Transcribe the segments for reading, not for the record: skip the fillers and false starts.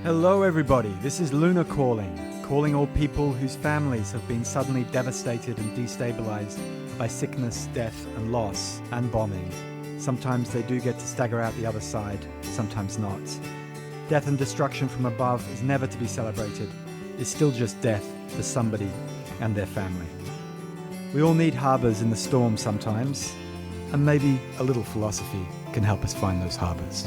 Hello everybody, this is Luna calling all people whose families have been suddenly devastated and destabilized by sickness, death and loss and bombing. Sometimes they do get to stagger out the other side, sometimes not. Death and destruction from above is never to be celebrated. It's still just death for somebody and their family. We all need harbors in the storm sometimes, and maybe a little philosophy can help us find those harbors.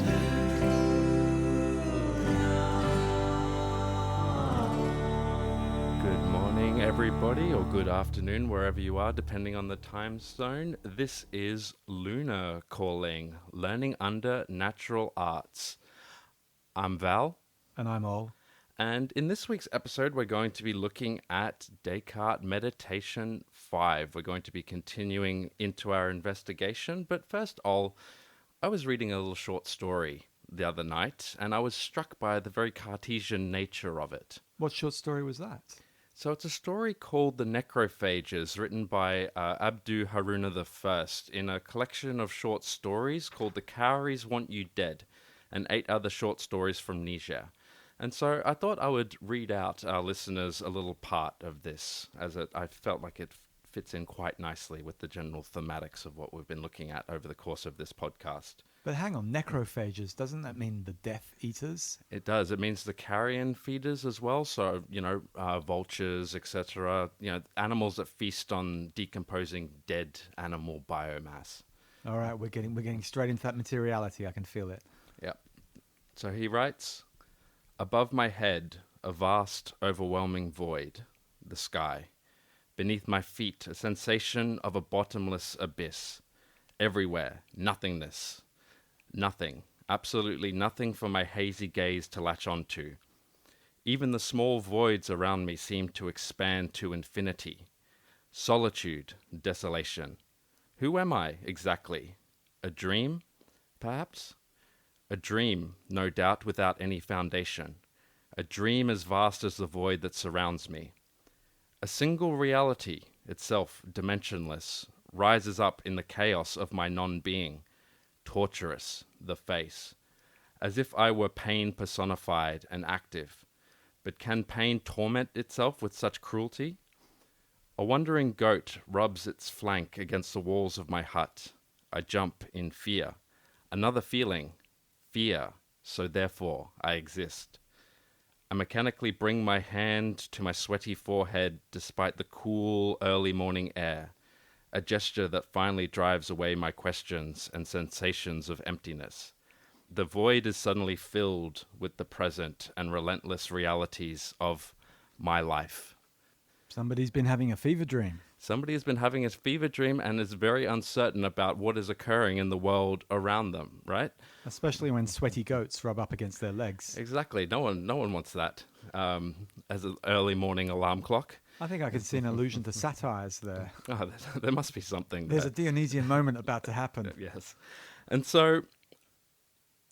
Everybody, or good afternoon wherever you are, depending on the time zone. This is Luna calling, learning under natural arts. I'm Val. And I'm Ol. And in this week's episode, we're going to be looking at Descartes Meditation 5. We're going to be continuing into our investigation. But first, Ol, I was reading a little short story the other night, and I was struck by the very Cartesian nature of it. What short story was that? So it's a story called The Necrophages, written by Abdu Haruna I in a collection of short stories called The Cowries Want You Dead, and 8 other short stories from Niger. And so I thought I would read out our listeners a little part of this, as I felt like it fits in quite nicely with the general thematics of what we've been looking at over the course of this podcast. But hang on, necrophages, doesn't that mean the Death Eaters? It does. It means the carrion feeders as well. So, vultures, etc. Animals that feast on decomposing dead animal biomass. All right, we're getting straight into that materiality. I can feel it. Yep. So he writes, above my head, a vast, overwhelming void, the sky. Beneath my feet, a sensation of a bottomless abyss. Everywhere, nothingness. Nothing, absolutely nothing for my hazy gaze to latch onto. Even the small voids around me seem to expand to infinity. Solitude, desolation. Who am I, exactly? A dream, perhaps? A dream, no doubt, without any foundation. A dream as vast as the void that surrounds me. A single reality, itself dimensionless, rises up in the chaos of my non-being. Torturous, the face, as if I were pain personified and active. But can pain torment itself with such cruelty? A wandering goat rubs its flank against the walls of my hut. I jump in fear. Another feeling, fear, so therefore I exist. I mechanically bring my hand to my sweaty forehead despite the cool early morning air. A gesture that finally drives away my questions and sensations of emptiness. The void is suddenly filled with the present and relentless realities of my life. Somebody's been having a fever dream. Somebody has been having a fever dream and is very uncertain about what is occurring in the world around them, right? Especially when sweaty goats rub up against their legs. Exactly. No one wants that as an early morning alarm clock. I think I could see an allusion to satires there. Oh, there must be something There's there. a Dionysian moment about to happen. Yes. And so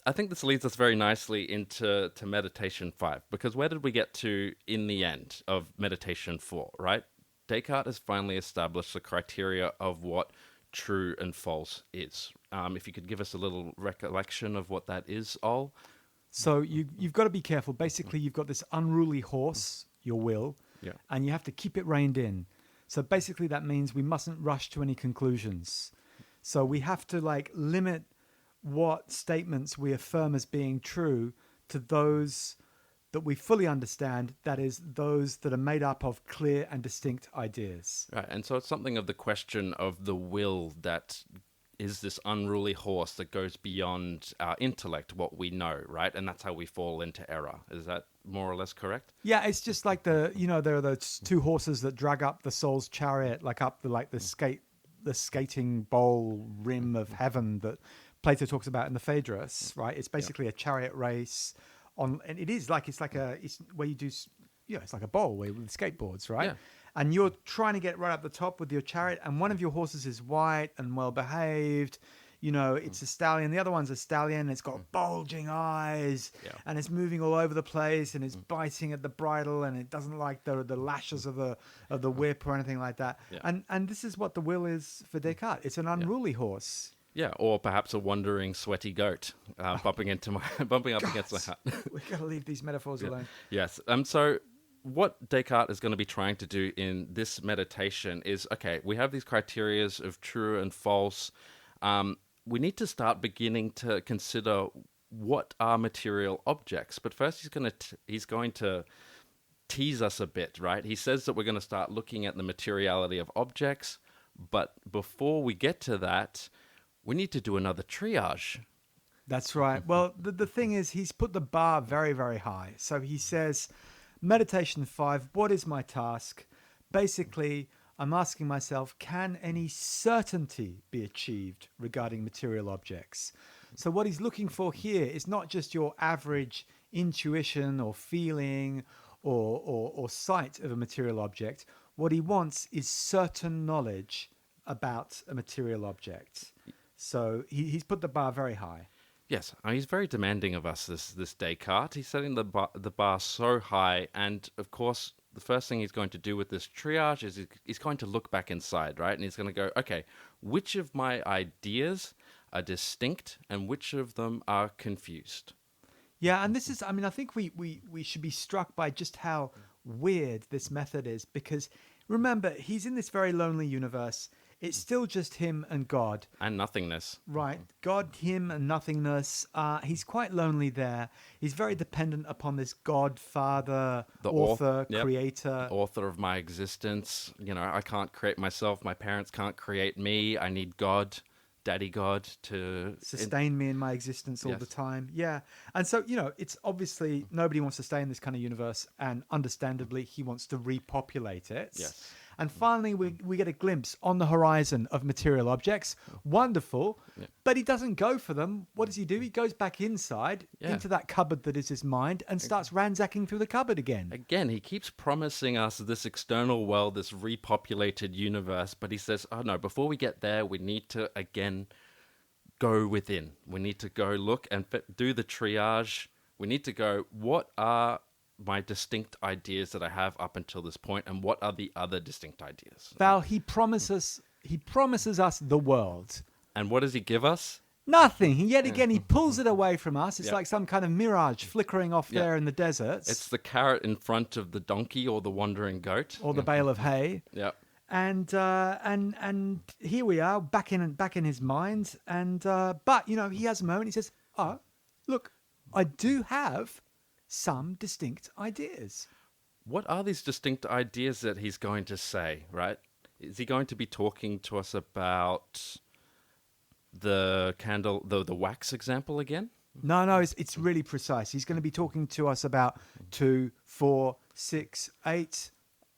I think this leads us very nicely into Meditation 5, because where did we get to in the end of Meditation 4, right? Descartes has finally established the criteria of what true and false is. If you could give us a little recollection of what that is, Ol. So you've got to be careful. Basically, you've got this unruly horse, your will, Yeah. and you have to keep it reined in. So basically that means we mustn't rush to any conclusions. So we have to limit what statements we affirm as being true to those that we fully understand, that is, those that are made up of clear and distinct ideas. Right, and so it's something of the question of the will that is this unruly horse that goes beyond our intellect, what we know, right? And that's how we fall into error. Is that more or less correct? Yeah, it's just like there are those 2 horses that drag up the soul's chariot, up the skating bowl rim of heaven that Plato talks about in the Phaedrus, right? It's basically a chariot race and it's where you do, it's like a bowl with skateboards, right? Yeah. And you're trying to get right up the top with your chariot, and one of your horses is white and well behaved. It's a stallion. The other one's a stallion. It's got bulging eyes, and it's moving all over the place, and it's biting at the bridle, and it doesn't like the lashes of the whip or anything like that. Yeah. And this is what the will is for Descartes. It's an unruly horse. Yeah, or perhaps a wandering, sweaty goat bumping up against my hut. We've got to leave these metaphors alone. Yes. So what Descartes is going to be trying to do in this meditation is, okay, we have these criterias of true and false. We need to start beginning to consider what are material objects. But first, he's going to tease us a bit, right? He says that we're going to start looking at the materiality of objects. But before we get to that, we need to do another triage. That's right. Well, the thing is, he's put the bar very, very high. So he says, meditation 5, what is my task? Basically, I'm asking myself, can any certainty be achieved regarding material objects? So what he's looking for here is not just your average intuition or feeling or sight of a material object. What he wants is certain knowledge about a material object. So he's put the bar very high. Yes, he's very demanding of us, this Descartes. He's setting the bar so high, and of course, the first thing he's going to do with this triage is he's going to look back inside, right? And he's going to go, okay, which of my ideas are distinct and which of them are confused? Yeah, and this is, I think we should be struck by just how weird this method is, because remember, he's in this very lonely universe. It's still just him and God. And nothingness. Right. God, him, and nothingness. He's quite lonely there. He's very dependent upon this God, Father, author, creator. Author of my existence. I can't create myself. My parents can't create me. I need God, Daddy God, to sustain me in my existence all the time. Yeah. And so, it's obviously nobody wants to stay in this kind of universe. And understandably, he wants to repopulate it. Yes. And finally, we get a glimpse on the horizon of material objects. Wonderful. Yeah. But he doesn't go for them. What does he do? He goes back inside into that cupboard that is his mind and starts ransacking through the cupboard again. Again, he keeps promising us this external world, this repopulated universe. But he says, oh no, before we get there, we need to, again, go within. We need to go look and do the triage. We need to go, what are my distinct ideas that I have up until this point, and what are the other distinct ideas? Val, he promises us the world. And what does he give us? Nothing. Yet again, he pulls it away from us. It's like some kind of mirage flickering off there in the deserts. It's the carrot in front of the donkey or the wandering goat. Or the bale of hay. Yeah. And here we are, back in his mind. But, he has a moment. He says, oh, look, I do have some distinct ideas. What are these distinct ideas that he's going to say, right? Is he going to be talking to us about the candle, the wax example again? No, it's really precise. He's going to be talking to us about 2, 4, 6, 8.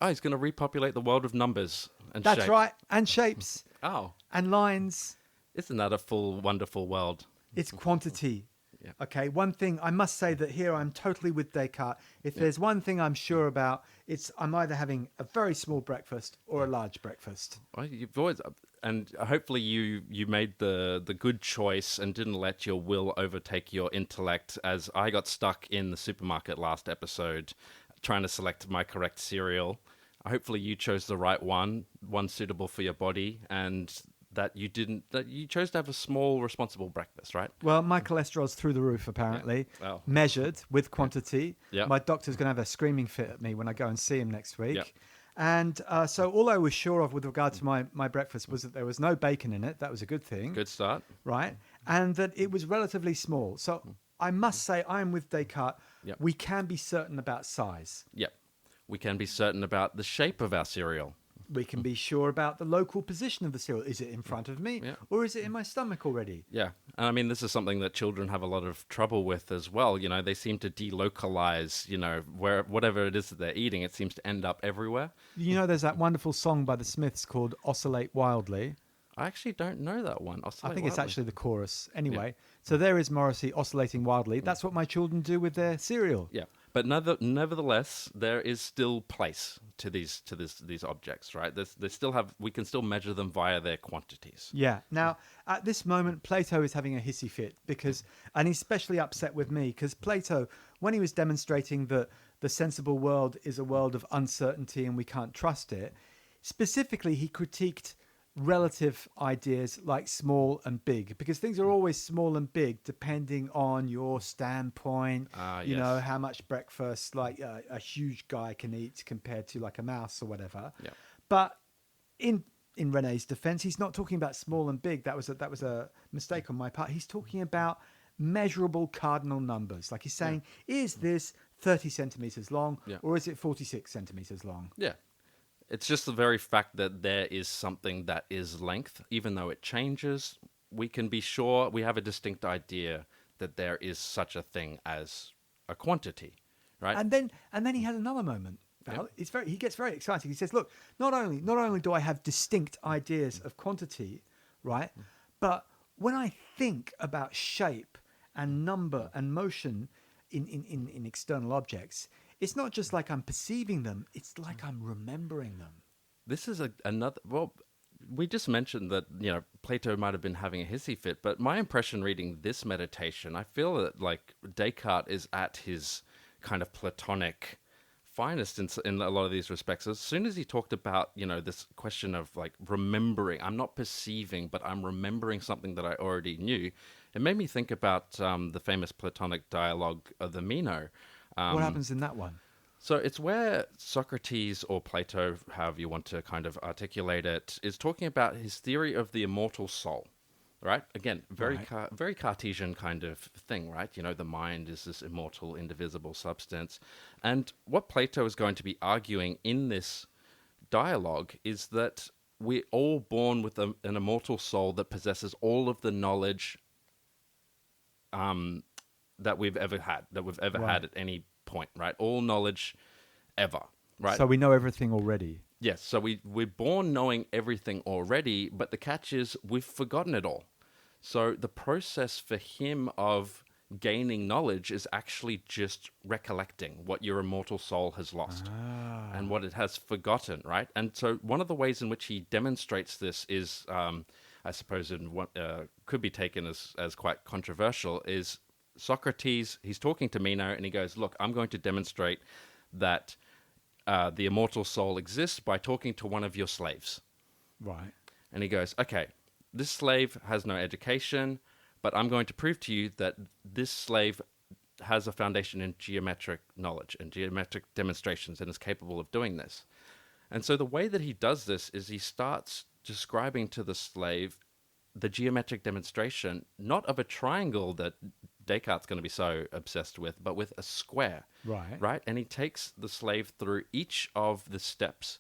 Oh, he's going to repopulate the world of numbers and That's shapes. right, and shapes. Oh. And lines. Isn't that a full, wonderful world? It's quantity. Yeah. Okay, one thing, I must say that here I'm totally with Descartes. If there's one thing I'm sure about, it's I'm either having a very small breakfast or a large breakfast. Well, you've always, and hopefully you made the good choice and didn't let your will overtake your intellect, as I got stuck in the supermarket last episode trying to select my correct cereal. Hopefully you chose the right one suitable for your body, and that you chose to have a small, responsible breakfast, right? Well, my cholesterol's through the roof, apparently. Yeah. Well, measured with quantity. Yeah. My doctor's going to have a screaming fit at me when I go and see him next week. Yeah. And so all I was sure of with regard to my breakfast was that there was no bacon in it. That was a good thing. Good start. Right? And that it was relatively small. So I must say, I am with Descartes. Yep. We can be certain about size. Yep. We can be certain about the shape of our cereal. We can be sure about the local position of the cereal. Is it in front of me or is it in my stomach already? Yeah. And I mean, this is something that children have a lot of trouble with as well. They seem to delocalize, whatever it is that they're eating, it seems to end up everywhere. There's that wonderful song by the Smiths called Oscillate Wildly. I actually don't know that one. I think it's actually the chorus. Anyway, so there is Morrissey oscillating wildly. That's what my children do with their cereal. Yeah. But nevertheless, there is still place to these objects, right? We can still measure them via their quantities. Yeah. Now, at this moment, Plato is having a hissy fit and he's especially upset with me because Plato, when he was demonstrating that the sensible world is a world of uncertainty and we can't trust it, specifically he critiqued relative ideas like small and big, because things are always small and big depending on your standpoint. You know, Yes. how much breakfast like a huge guy can eat compared to like a mouse or whatever. Yeah. But in Rene's defense, he's not talking about small and big. That was a mistake on my part. He's talking about measurable cardinal numbers. Like he's saying, is this 30 centimeters long Yeah. or is it 46 centimeters long? Yeah. It's just the very fact that there is something that is length, even though it changes, we can be sure we have a distinct idea that there is such a thing as a quantity, right? And then he has another moment. Val. He gets very excited. He says, "Look, not only do I have distinct ideas of quantity, right, but when I think about shape and number and motion in external objects, it's not just like I'm perceiving them; it's like I'm remembering them." This is another. Well, we just mentioned that Plato might have been having a hissy fit, but my impression reading this meditation, I feel that like Descartes is at his kind of Platonic finest in a lot of these respects. As soon as he talked about this question of like remembering, I'm not perceiving, but I'm remembering something that I already knew. It made me think about the famous Platonic dialogue of the Meno. What happens in that one? So it's where Socrates, or Plato, however you want to kind of articulate it, is talking about his theory of the immortal soul, right? Again, very Right. very Cartesian kind of thing, right? The mind is this immortal, indivisible substance. And what Plato is going to be arguing in this dialogue is that we're all born with an immortal soul that possesses all of the knowledge that we've ever had, Right. at any point, right? All knowledge ever, right? So we know everything already. Yes, so we're born knowing everything already, but the catch is we've forgotten it all. So the process for him of gaining knowledge is actually just recollecting what your immortal soul has lost and what it has forgotten, right? And so one of the ways in which he demonstrates this is, I suppose, in what could be taken as quite controversial, is Socrates. He's talking to Meno, and he goes, "Look, I'm going to demonstrate that the immortal soul exists by talking to one of your slaves." Right. And he goes, "Okay, this slave has no education, but I'm going to prove to you that this slave has a foundation in geometric knowledge and geometric demonstrations and is capable of doing this." And so the way that he does this is he starts describing to the slave the geometric demonstration, not of a triangle that Descartes' going to be so obsessed with, but with a square. Right. Right? And he takes the slave through each of the steps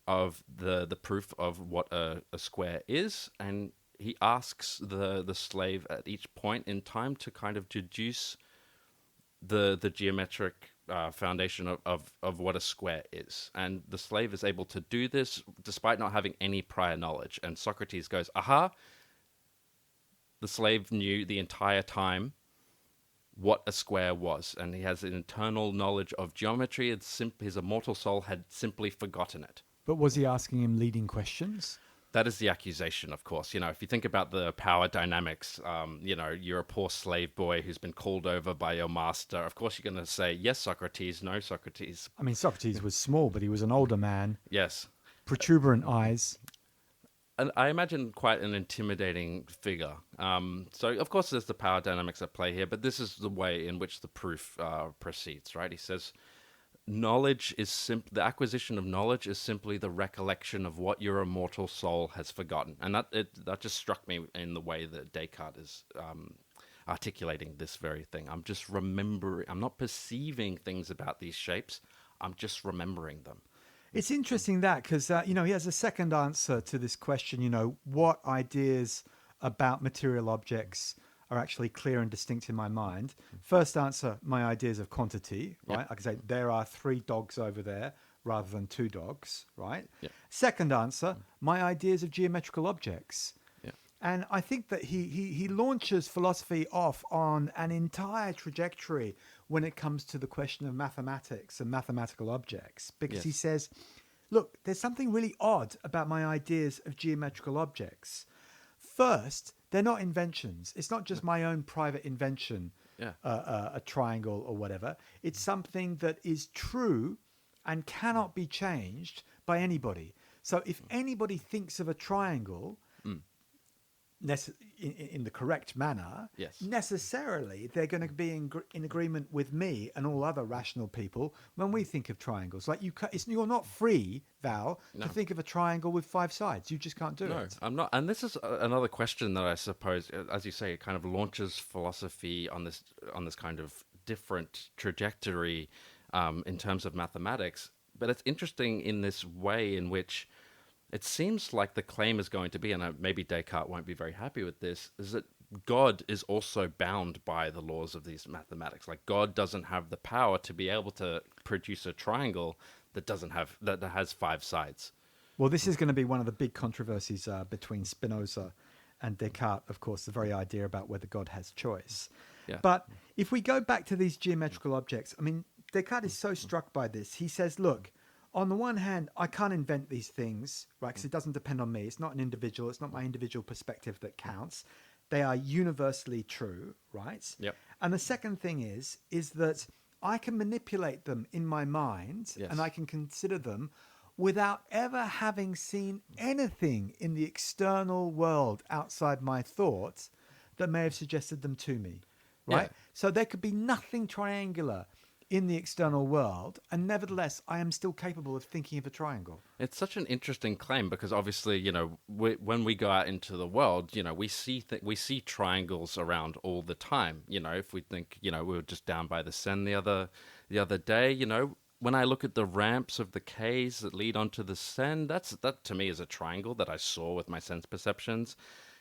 of the proof of what a square is, and he asks the slave at each point in time to kind of deduce the geometric foundation of what a square is. And the slave is able to do this despite not having any prior knowledge. And Socrates goes, "Aha!" The slave knew the entire time what a square was, and he has an internal knowledge of geometry. His immortal soul had simply forgotten it. But was he asking him leading questions? That is the accusation, of course. If you think about the power dynamics, you're a poor slave boy who's been called over by your master. Of course, you're going to say, "Yes, Socrates," "No, Socrates." I mean, Socrates was small, but he was an older man, Yes. protuberant eyes. And I imagine quite an intimidating figure. So, of course, there's the power dynamics at play here, but this is the way in which the proof proceeds, right? He says, the acquisition of knowledge is simply the recollection of what your immortal soul has forgotten. And that just struck me in the way that Descartes is articulating this very thing. I'm just remembering. I'm not perceiving things about these shapes. I'm just remembering them. It's interesting that because, he has a second answer to this question, what ideas about material objects are actually clear and distinct in my mind. First answer, my ideas of quantity, right? Yep. I can say there are 3 dogs over there rather than 2 dogs, right? Yep. Second answer, my ideas of geometrical objects. Yeah. And I think that he launches philosophy off on an entire trajectory when it comes to the question of mathematics and mathematical objects, because Yes. he says, look, there's something really odd about my ideas of geometrical objects. First, they're not inventions. It's not just my own private invention, Yeah. a triangle or whatever. It's something that is true and cannot be changed by anybody. So if anybody thinks of a triangle in the correct manner, Yes. necessarily they're going to be in agreement with me and all other rational people when we think of triangles. Like you're not free, Val, No. to think of a triangle with 5 sides. You just can't do No, it. I'm not. And this is another question that I suppose, as you say, it kind of launches philosophy on this kind of different trajectory in terms of mathematics. But it's interesting in this way in which it seems like the claim is going to be, and maybe Descartes won't be very happy with this, is that God is also bound by the laws of these mathematics. Like God doesn't have the power to be able to produce a triangle that has 5 sides. Well, this is going to be one of the big controversies between Spinoza and Descartes, of course, the very idea about whether God has choice. Yeah. But if we go back to these geometrical objects, I mean, Descartes is so struck by this. He says, look, on the one hand, I can't invent these things, right? Because it doesn't depend on me. It's not an individual. It's not my individual perspective that counts. They are universally true, right? Yep. And the second thing is that I can manipulate them in my mind, Yes. and I can consider them without ever having seen anything in the external world outside my thoughts that may have suggested them to me, right? Yeah. So there could be nothing triangular in the external world, and nevertheless, I am still capable of thinking of a triangle. It's such an interesting claim because obviously, when we go out into the world, we see we see triangles around all the time. If we think, we were just down by the Seine the other day. When I look at the ramps of the quays that lead onto the Seine, that to me is a triangle that I saw with my sense perceptions.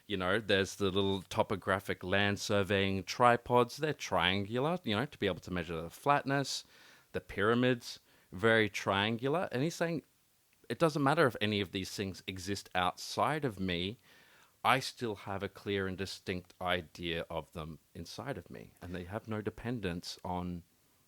There's the little topographic land surveying tripods. They're triangular, to be able to measure the flatness. The pyramids, very triangular. And he's saying it doesn't matter if any of these things exist outside of me. I still have a clear and distinct idea of them inside of me. And they have no dependence on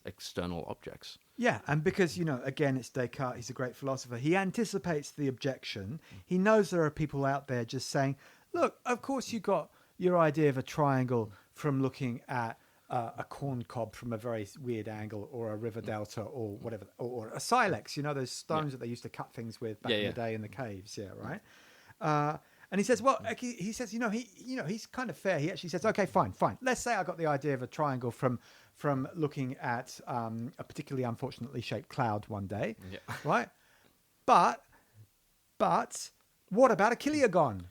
external objects. Yeah, and because, again, it's Descartes, he's a great philosopher. He anticipates the objection. He knows there are people out there just saying, look, of course you got your idea of a triangle from looking at a corn cob from a very weird angle, or a river delta, or whatever, or a silex, those stones that they used to cut things with back in the day in the caves, right? And he says, well, he says, he's kind of fair. He actually says, okay, fine. Let's say I got the idea of a triangle from looking at a particularly unfortunately shaped cloud one day, right? But what about a kilogon?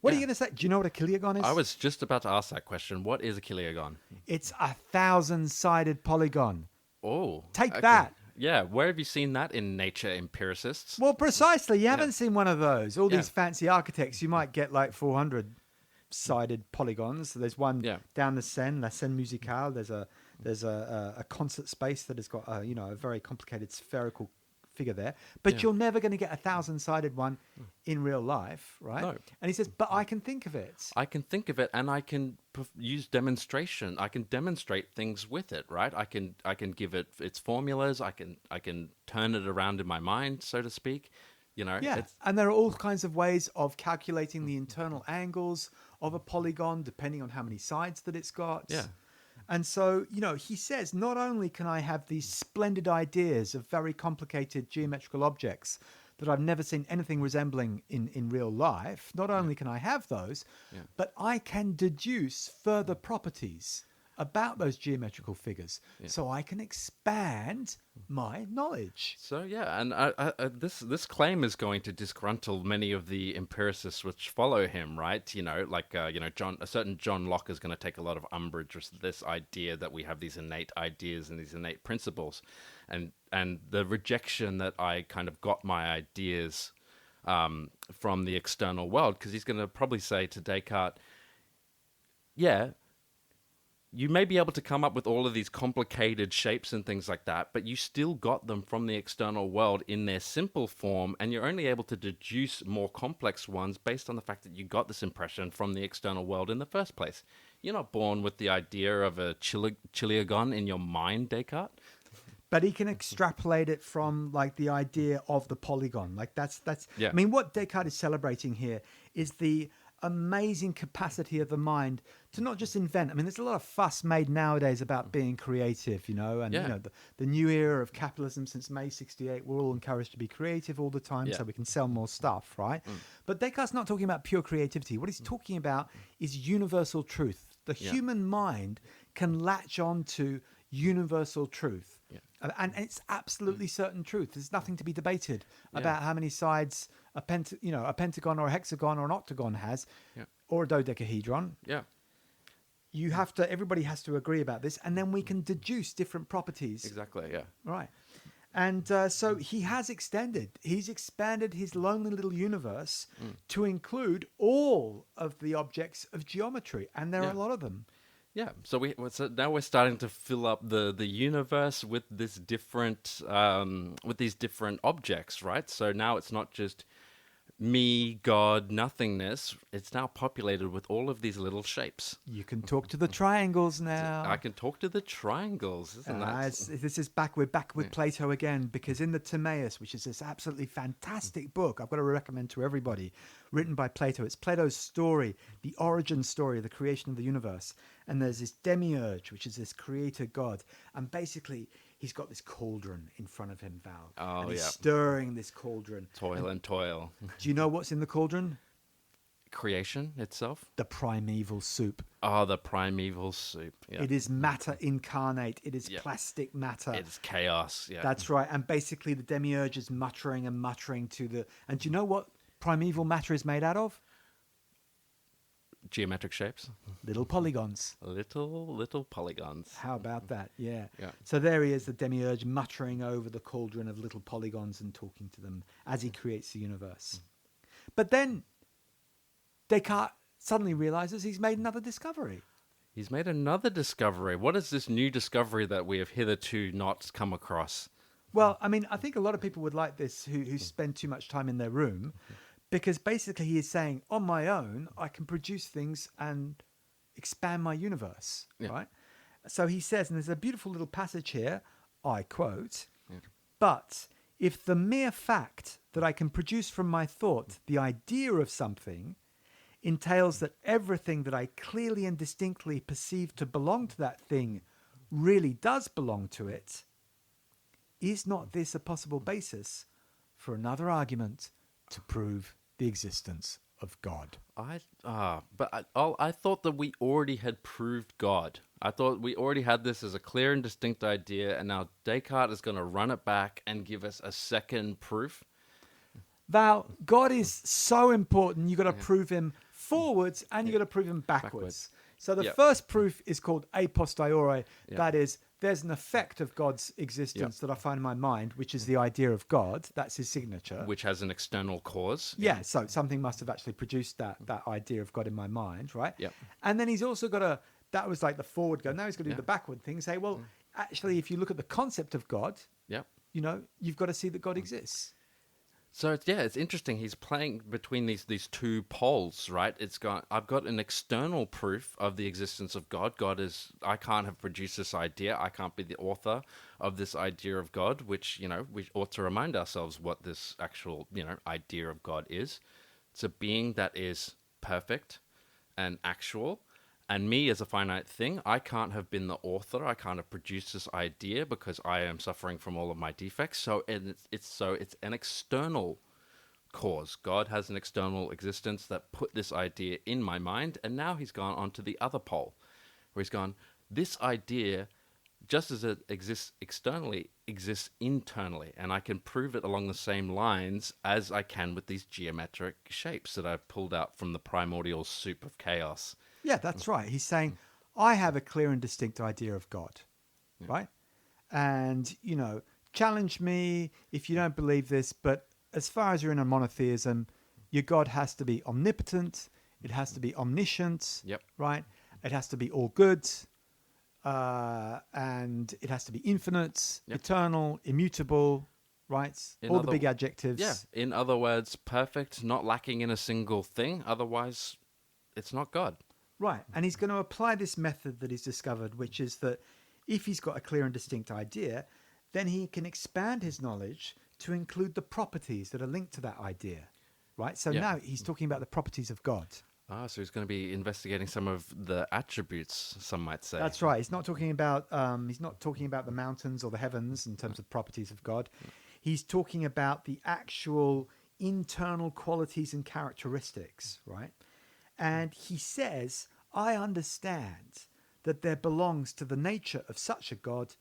What are you going to say? Do you know what a kilogon is? I was just about to ask that question. What is a kilogon? It's 1,000-sided polygon. Oh. Take that. Yeah, where have you seen that in nature empiricists? Well, precisely. You haven't seen one of those. All these fancy architects, you might get like 400-sided polygons. So there's one down the Seine, La Seine Musicale. There's a concert space that has got a very complicated spherical figure there, but you're never going to get 1,000-sided one in real life, right? No. And he says, but I can think of it. I can think of it, and I can use demonstration. I can demonstrate things with it, right? I can give it its formulas. I can turn it around in my mind, so to speak. And there are all kinds of ways of calculating the internal angles of a polygon, depending on how many sides that it's got. Yeah. And so, he says, not only can I have these splendid ideas of very complicated geometrical objects that I've never seen anything resembling in real life, not only can I have those, but I can deduce further properties about those geometrical figures, so I can expand my knowledge. So and this claim is going to disgruntle many of the empiricists which follow him, right? A certain John Locke is going to take a lot of umbrage with this idea that we have these innate ideas and these innate principles, and the rejection that I kind of got my ideas from the external world, because he's going to probably say to Descartes, you may be able to come up with all of these complicated shapes and things like that, but you still got them from the external world in their simple form, and you're only able to deduce more complex ones based on the fact that you got this impression from the external world in the first place. You're not born with the idea of a chiliagon in your mind, Descartes. But he can extrapolate it from like the idea of the polygon. Like that's. Yeah. I mean, what Descartes is celebrating here is the amazing capacity of the mind to not just invent. I mean, there's a lot of fuss made nowadays about being creative, you know, and Yeah. you know the new era of capitalism since May '68. We're all encouraged to be creative all the time, Yeah. so we can sell more stuff, right? But Descartes' not talking about pure creativity. What he's talking about is universal truth. The Yeah. human mind can latch on to universal truth. Yeah. And it's absolutely certain truth. There's nothing to be debated Yeah. about how many sides a pentagon or a hexagon or an octagon has, Yeah. or a dodecahedron. Yeah. Everybody has to agree about this, and then we can deduce different properties. Exactly. Yeah. Right. And so he's expanded his lonely little universe to include all of the objects of geometry, and there are a lot of them. Yeah, so now we're starting to fill up the universe with these different objects, right? So now it's not just me, God, nothingness. It's now populated with all of these little shapes. You can talk to the triangles now. I can talk to the triangles, isn't that? We're back with Plato again, because in the Timaeus, which is this absolutely fantastic book I've got to recommend to everybody, written by Plato. It's Plato's story, the origin story of the creation of the universe. And there's this demiurge, which is this creator god. And basically, he's got this cauldron in front of him, Val. Oh, and he's yeah. stirring this cauldron. Toil and toil. Do you know what's in the cauldron? Creation itself? The primeval soup. Oh, the primeval soup. Yeah. It is matter incarnate. It is Yeah. plastic matter. It's chaos. Yeah. That's right. And basically, the demiurge is muttering and muttering to the... And do you know what primeval matter is made out of? Geometric shapes. Little polygons. Little polygons. How about that? Yeah. Yeah. So there he is, the demiurge, muttering over the cauldron of little polygons and talking to them as he creates the universe. But then Descartes suddenly realizes he's made another discovery. He's made another discovery. What is this new discovery that we have hitherto not come across? Well, I mean, I think a lot of people would like this who spend too much time in their room, because basically he is saying, on my own, I can produce things and expand my universe, right? So he says, and there's a beautiful little passage here, I quote, but if the mere fact that I can produce from my thought the idea of something entails that everything that I clearly and distinctly perceive to belong to that thing really does belong to it, is not this a possible basis for another argument to prove the existence of God? I thought that we already had proved God. I thought we already had this as a clear and distinct idea, and now Descartes is going to run it back and give us a second proof. Val, God is so important, you've got to prove him forwards and you've got to prove him backwards. So the first proof is called a posteriori. That is, there's an effect of God's existence that I find in my mind, which is the idea of God. That's his signature. Which has an external cause. Yeah, so something must have actually produced that idea of God in my mind, right? Yeah. And then he's also got to, that was like the forward go. Now he's got to do the backward thing. Say, well, actually, if you look at the concept of God, you know, you've got to see that God exists. So it's interesting. He's playing between these two poles, right? I've got an external proof of the existence of God. I can't have produced this idea. I can't be the author of this idea of God, which, you know, we ought to remind ourselves what this actual, you know, idea of God is. It's a being that is perfect and actual. And me as a finite thing, I can't have been the author. I can't have produced this idea because I am suffering from all of my defects. So it's an external cause. God has an external existence that put this idea in my mind. And now he's gone on to the other pole, where he's gone, this idea, just as it exists externally, exists internally. And I can prove it along the same lines as I can with these geometric shapes that I've pulled out from the primordial soup of chaos. Yeah, that's right. He's saying, I have a clear and distinct idea of God, right? And, you know, challenge me if you don't believe this, but as far as you're in a monotheism, your God has to be omnipotent, it has to be omniscient, right? It has to be all good, and it has to be infinite, eternal, immutable, right? All the big adjectives. Yeah, in other words, perfect, not lacking in a single thing, otherwise it's not God. Right, and he's going to apply this method that he's discovered, which is that if he's got a clear and distinct idea, then he can expand his knowledge to include the properties that are linked to that idea, right? So now he's talking about the properties of God. Ah, so he's going to be investigating some of the attributes, some might say. That's right. He's not talking about the mountains or the heavens in terms of properties of God. He's talking about the actual internal qualities and characteristics, right? And he says, I understand that there belongs to the nature of such a God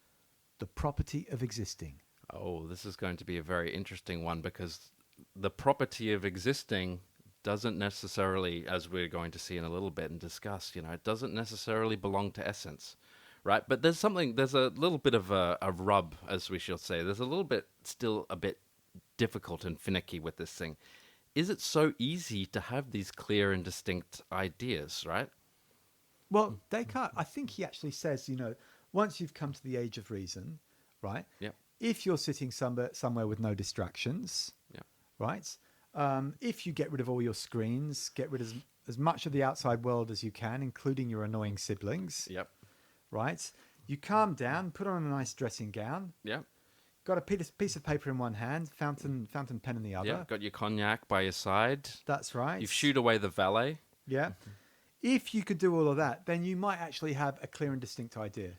the property of existing. Oh, this is going to be a very interesting one, because the property of existing doesn't necessarily, as we're going to see in a little bit and discuss, it doesn't necessarily belong to essence, right? But there's a little bit of a rub, as we shall say. There's still a bit difficult and finicky with this thing. Is it so easy to have these clear and distinct ideas, right? Well, Descartes, I think he actually says, once you've come to the age of reason, right? Yep. If you're sitting somewhere with no distractions, Yep. right? If you get rid of all your screens, get rid of as much of the outside world as you can, including your annoying siblings, Yep. right? You calm down, put on a nice dressing gown, Yep. got a piece of paper in one hand, fountain pen in the other. Yep. Got your cognac by your side. That's right. You've shooed away the valet. Yeah. If you could do all of that, then you might actually have a clear and distinct idea.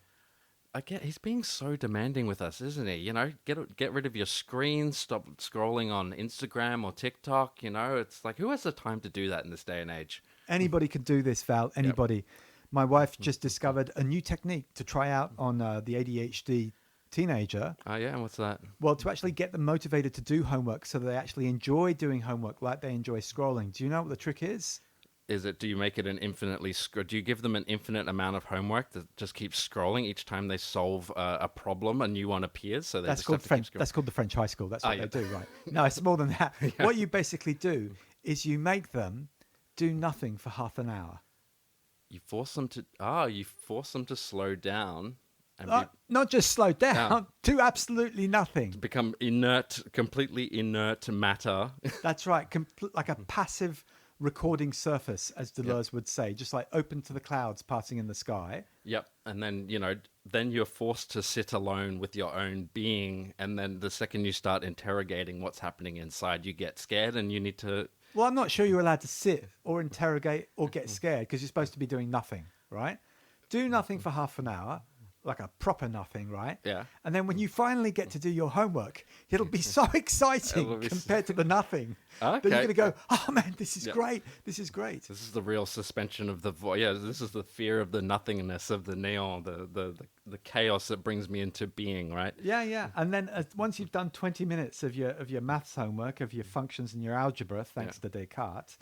He's being so demanding with us, isn't he? Get rid of your screen, stop scrolling on Instagram or TikTok. It's like, who has the time to do that in this day and age? Anybody can do this, Val. Anybody. Yep. My wife just discovered a new technique to try out on the ADHD teenager. Oh, yeah? And what's that? Well, to actually get them motivated to do homework so they actually enjoy doing homework like they enjoy scrolling. Do you know what the trick is? Do you make it do you give them an infinite amount of homework that just keeps scrolling each time they solve a problem, a new one appears? So that's called French. That's called the French high school. That's what they do, right? No, it's more than that. Yeah. What you basically do is you make them do nothing for half an hour. You force them to slow down. And not just slow down, do absolutely nothing. To become completely inert matter. That's right, like a passive recording surface, as Deleuze would say, just like open to the clouds passing in the sky. Yep. And then, then you're forced to sit alone with your own being. And then the second you start interrogating what's happening inside, you get scared and you need to... Well, I'm not sure you're allowed to sit or interrogate or get scared, because you're supposed to be doing nothing, right? Do nothing for half an hour, like a proper nothing, right? Yeah. And then when you finally get to do your homework, it'll be so exciting compared to the nothing that you're going to go, oh man, this is great. This is great. This is the real suspension of the voice. Yeah, this is the fear of the nothingness of the neon, the chaos that brings me into being, right? Yeah. And then once you've done 20 minutes of your maths homework, of your functions and your algebra, thanks to Descartes,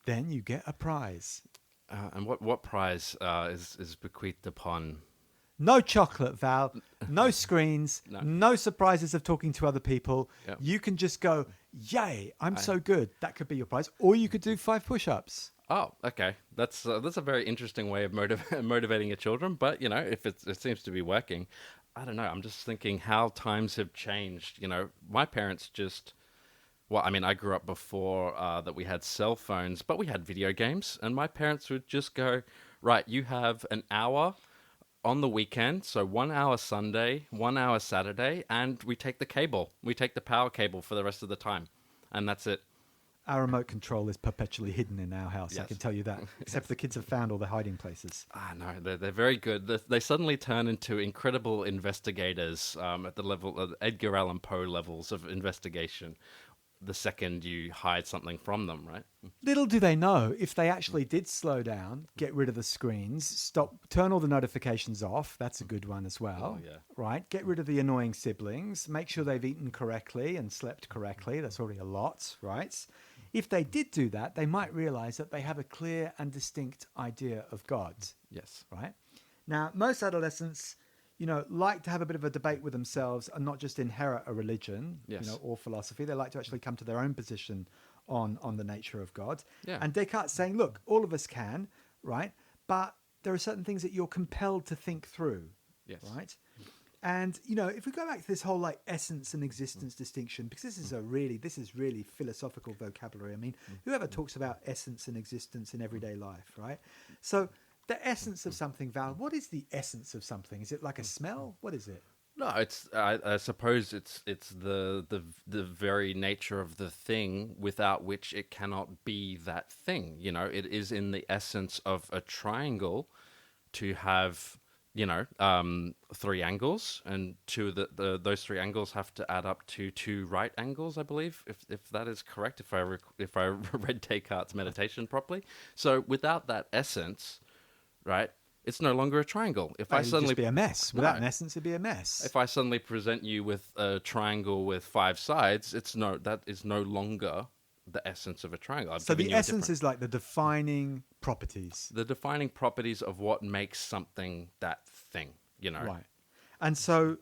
then you get a prize. And what prize is bequeathed upon? No chocolate, Val. No screens. No surprises of talking to other people. Yep. You can just go, yay, I'm so good. That could be your prize. Or you could do 5 push-ups. Oh, okay. That's a very interesting way of motivating your children. But, if it seems to be working, I don't know. I'm just thinking how times have changed. My parents just... Well, I mean, I grew up before that we had cell phones, but we had video games. And my parents would just go, right, you have an hour on the weekend, so 1 hour Sunday, 1 hour Saturday, and we take the cable. We take the power cable for the rest of the time, and that's it. Our remote control is perpetually hidden in our house, I can tell you that, except the kids have found all their hiding places. No, they're very good. They suddenly turn into incredible investigators at the level of Edgar Allan Poe levels of investigation the second you hide something from them, right? Little do they know, if they actually did slow down, get rid of the screens, turn all the notifications off, that's a good one as well, right? Get rid of the annoying siblings, make sure they've eaten correctly and slept correctly, that's already a lot, right? If they did do that, they might realize that they have a clear and distinct idea of God. Yes. Right? Now, most adolescents... like to have a bit of a debate with themselves and not just inherit a religion, or philosophy. They like to actually come to their own position on the nature of God. Yeah. And Descartes saying, look, all of us can, right? But there are certain things that you're compelled to think through, right? And, if we go back to this whole essence and existence distinction, because this is really philosophical vocabulary. I mean, whoever talks about essence and existence in everyday life, right? So... the essence of something, Val, what is the essence of something? Is it like a smell? What is it? No, it's I suppose it's the very nature of the thing without which it cannot be that thing. You know, it is in the essence of a triangle to have, three angles, and those three angles have to add up to two right angles, I believe, if that is correct, if I read Descartes' meditation properly. So without that essence, right, it's no longer a triangle. If I It'd suddenly just be a mess. No. Without an essence, it'd be a mess. If I suddenly present you with a triangle with five sides, that is no longer the essence of a triangle. So the essence is like the defining properties. the defining properties of what makes something that thing, Right. And so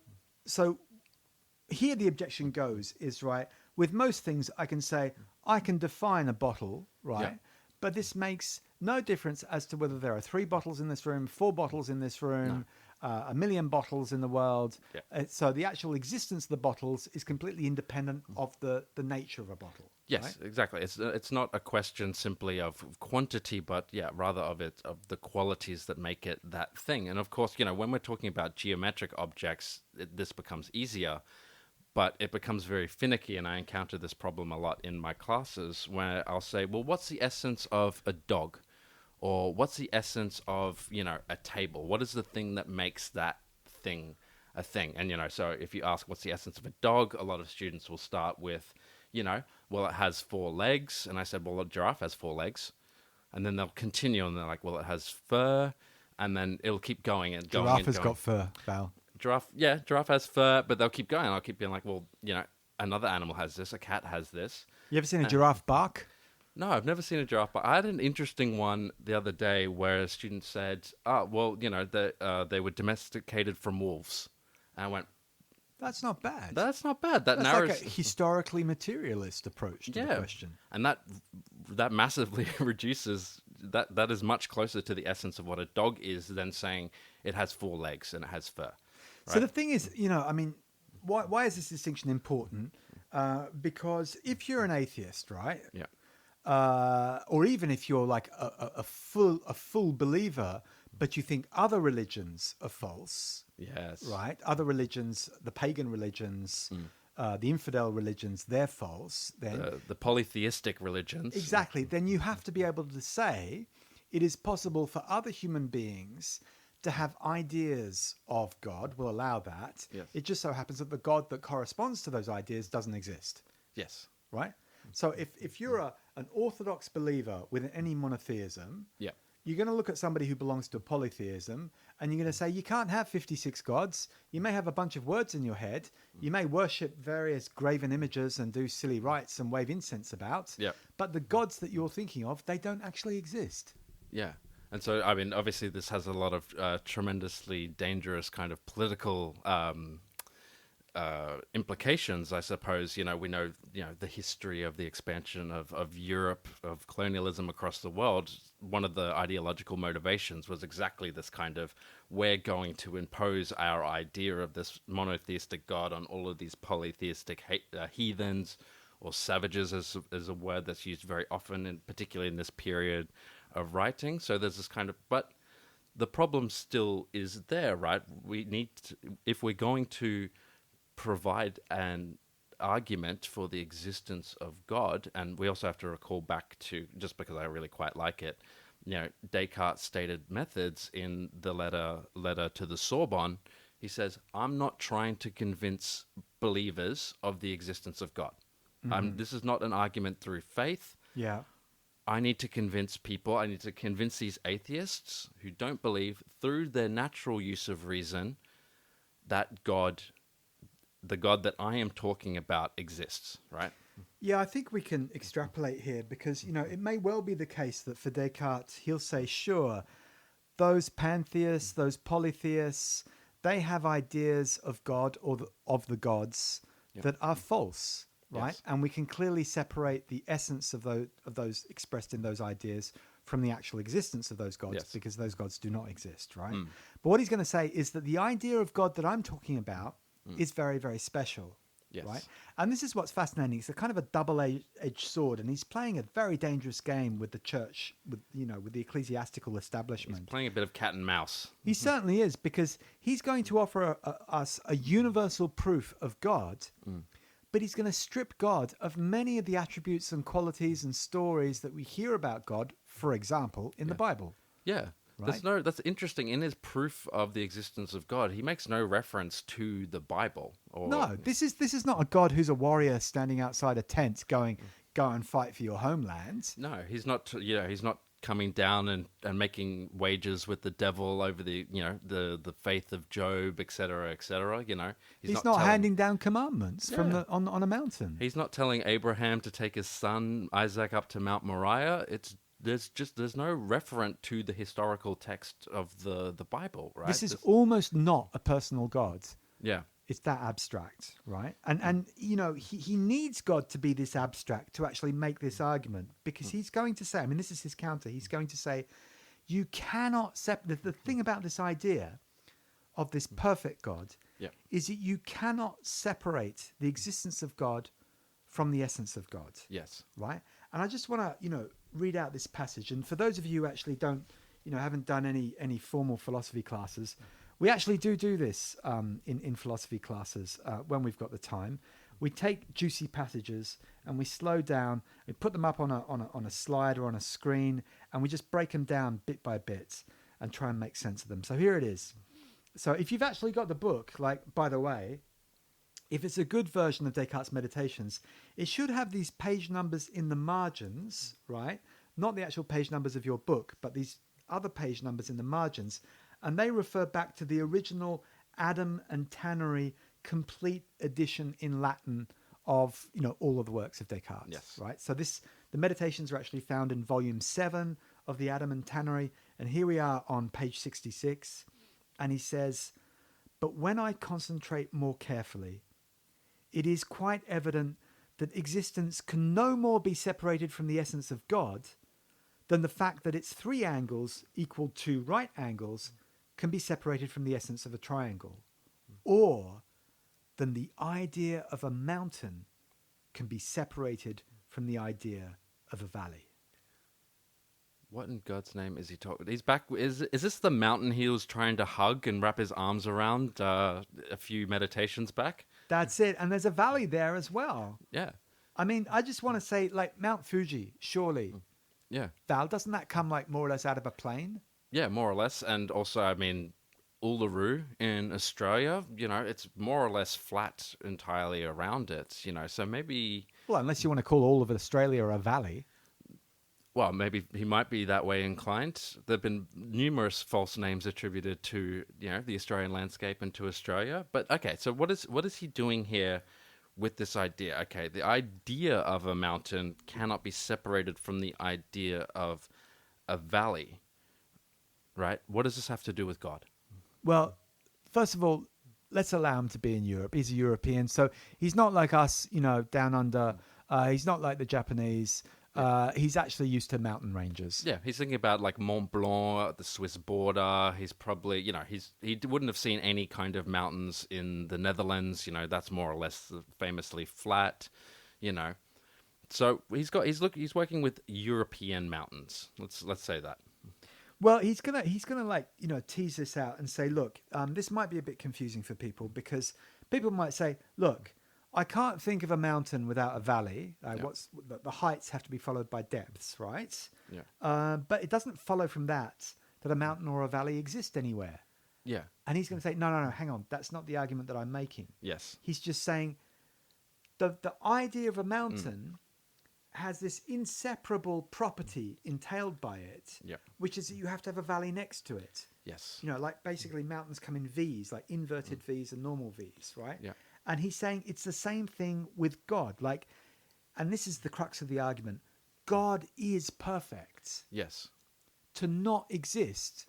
here the objection goes is, right, with most things I can say, I can define a bottle, right? Yeah. But this makes no difference as to whether there are 3 bottles in this room, 4 bottles in this room, 1,000,000 bottles in the world. Yeah. So the actual existence of the bottles is completely independent of the nature of a bottle. Yes, right? exactly. It's not a question simply of quantity, but rather of the qualities that make it that thing. And of course, when we're talking about geometric objects, this becomes easier, but it becomes very finicky. And I encounter this problem a lot in my classes, where I'll say, well, what's the essence of a dog? Or what's the essence of, a table? What is the thing that makes that thing a thing? And, so if you ask what's the essence of a dog, a lot of students will start with, well, it has 4 legs. And I said, well, a giraffe has 4 legs. And then they'll continue, and they're like, well, it has fur. And then it'll keep going and going. Giraffe has got fur, Val. Giraffe has fur, but they'll keep going. I'll keep being like, well, another animal has this, a cat has this. You ever seen a giraffe bark? No, I've never seen a giraffe, but I had an interesting one the other day where a student said, well, they were domesticated from wolves. And I went, That's not bad. that's not bad. That That's narrows... like a historically materialist approach to the question. And that massively reduces... That is much closer to the essence of what a dog is than saying it has 4 legs and it has fur. Right? So the thing is, why is this distinction important? Because if you're an atheist, right? Yeah. Or even if you're like a full believer, but you think other religions are false, Yes. right? Other religions, the pagan religions, the infidel religions, they're false. Then The polytheistic religions. exactly. Then you have to be able to say it is possible for other human beings to have ideas of God. We'll allow that. Yes. It just so happens that the God that corresponds to those ideas doesn't exist, Yes. right? So if you're an orthodox believer with any monotheism, Yeah. you're going to look at somebody who belongs to polytheism, and you're going to say, you can't have 56 gods. You may have a bunch of words in your head. You may worship various graven images and do silly rites and wave incense about. Yeah. But the gods that you're thinking of, they don't actually exist. Yeah. And so, I mean, obviously this has a lot of tremendously dangerous kind of political implications, I suppose. We know, the history of the expansion of Europe, of colonialism across the world. One of the ideological motivations was exactly this kind of, we're going to impose our idea of this monotheistic God on all of these polytheistic heathens, or savages is a word that's used very often, and particularly in this period of writing. So there's this kind of, but the problem still is there, right? We need to, if we're going to provide an argument for the existence of God, and we also have to recall back to, just because I really quite like it, Descartes' stated methods in the letter to the Sorbonne. He says, I'm not trying to convince believers of the existence of God. This is not an argument through faith. Yeah. I need to convince people, I need to convince these atheists who don't believe, through their natural use of reason, that God, the God that I am talking about, exists, right? Yeah, I think we can extrapolate here because, it may well be the case that for Descartes, he'll say, sure, those pantheists, those polytheists, they have ideas of God or of the gods that are false, right? Yes. And we can clearly separate the essence of those expressed in those ideas from the actual existence of those gods, because those gods do not exist, right? But what he's going to say is that the idea of God that I'm talking about is very, very special, Yes. right? And this is what's fascinating. It's a kind of a double-edged sword, and he's playing a very dangerous game with the church, with the ecclesiastical He's establishment. playing a bit of cat and mouse. He certainly is, because he's going to offer us a universal proof of God, but he's going to strip God of many of the attributes and qualities and stories that we hear about God, for example, in the Bible. Yeah. Right. That's interesting. In his proof of the existence of God, he makes no reference to the Bible. No, this is not a God who's a warrior standing outside a tent going, go and fight for your homeland. No, he's not. He's not coming down and making wagers with the devil over the faith of Job, etc., etc. He's not handing down commandments from on a mountain. He's not telling Abraham to take his son Isaac up to Mount Moriah. There's no referent to the historical text of the Bible, right? This is almost not a personal God. Yeah. It's that abstract, right? And he needs God to be this abstract to actually make this argument, because he's going to say, I mean, this is his counter. He's going to say, you cannot separate. The thing about this idea of this perfect God is that you cannot separate the existence of God from the essence of God. Yes. Right? And I just want to, read out this passage. And for those of you who actually haven't done any formal philosophy classes, we actually do this in philosophy classes when we've got the time. We take juicy passages and we slow down. We put them up on a slide or on a screen, and we just break them down bit by bit and try and make sense of them. So here it is. So if you've actually got the book, like, by the way, if it's a good version of Descartes Meditations, it should have these page numbers in the margins, right? Not the actual page numbers of your book, but these other page numbers in the margins. And they refer back to the original Adam and Tannery complete edition in Latin of, all of the works of Descartes. Yes. Right? So the Meditations are actually found in volume 7 of the Adam and Tannery. And here we are on page 66. And he says, "But when I concentrate more carefully, it is quite evident that existence can no more be separated from the essence of God than the fact that its 3 angles equal 2 right angles can be separated from the essence of a triangle, or than the idea of a mountain can be separated from the idea of a valley." What in God's name is he talking? He's back. Is this the mountain he was trying to hug and wrap his arms around a few meditations back? That's it. And there's a valley there as well. Yeah. I mean, I just want to say, like, Mount Fuji, surely. Yeah. Val, doesn't that come like more or less out of a plane? Yeah, more or less. And also, I mean, Uluru in Australia, it's more or less flat entirely around it, so maybe... Well, unless you want to call all of Australia a valley. Well, maybe he might be that way inclined. There have been numerous false names attributed to, the Australian landscape and to Australia. But, okay, so what is he doing here with this idea? Okay, the idea of a mountain cannot be separated from the idea of a valley, right? What does this have to do with God? Well, first of all, let's allow him to be in Europe. He's a European, so he's not like us, down under. He's not like the Japanese. He's actually used to mountain ranges. Yeah, he's thinking about like Mont Blanc, the Swiss border. He's probably, he wouldn't have seen any kind of mountains in the Netherlands. That's more or less famously flat. So he's working with European mountains. Let's say that. Well, he's gonna like tease this out and say, look, this might be a bit confusing for people, because people might say, look, I can't think of a mountain without a valley. What's the heights have to be followed by depths, right? Yeah. But it doesn't follow from that a mountain or a valley exist anywhere. Yeah. And he's going to say, no, hang on, that's not the argument that I'm making. Yes. He's just saying the idea of a mountain has this inseparable property entailed by it, which is that you have to have a valley next to it. Yes. Like basically mountains come in V's, like inverted V's and normal V's, right? Yeah. And he's saying it's the same thing with God. And this is the crux of the argument. God is perfect. Yes. To not exist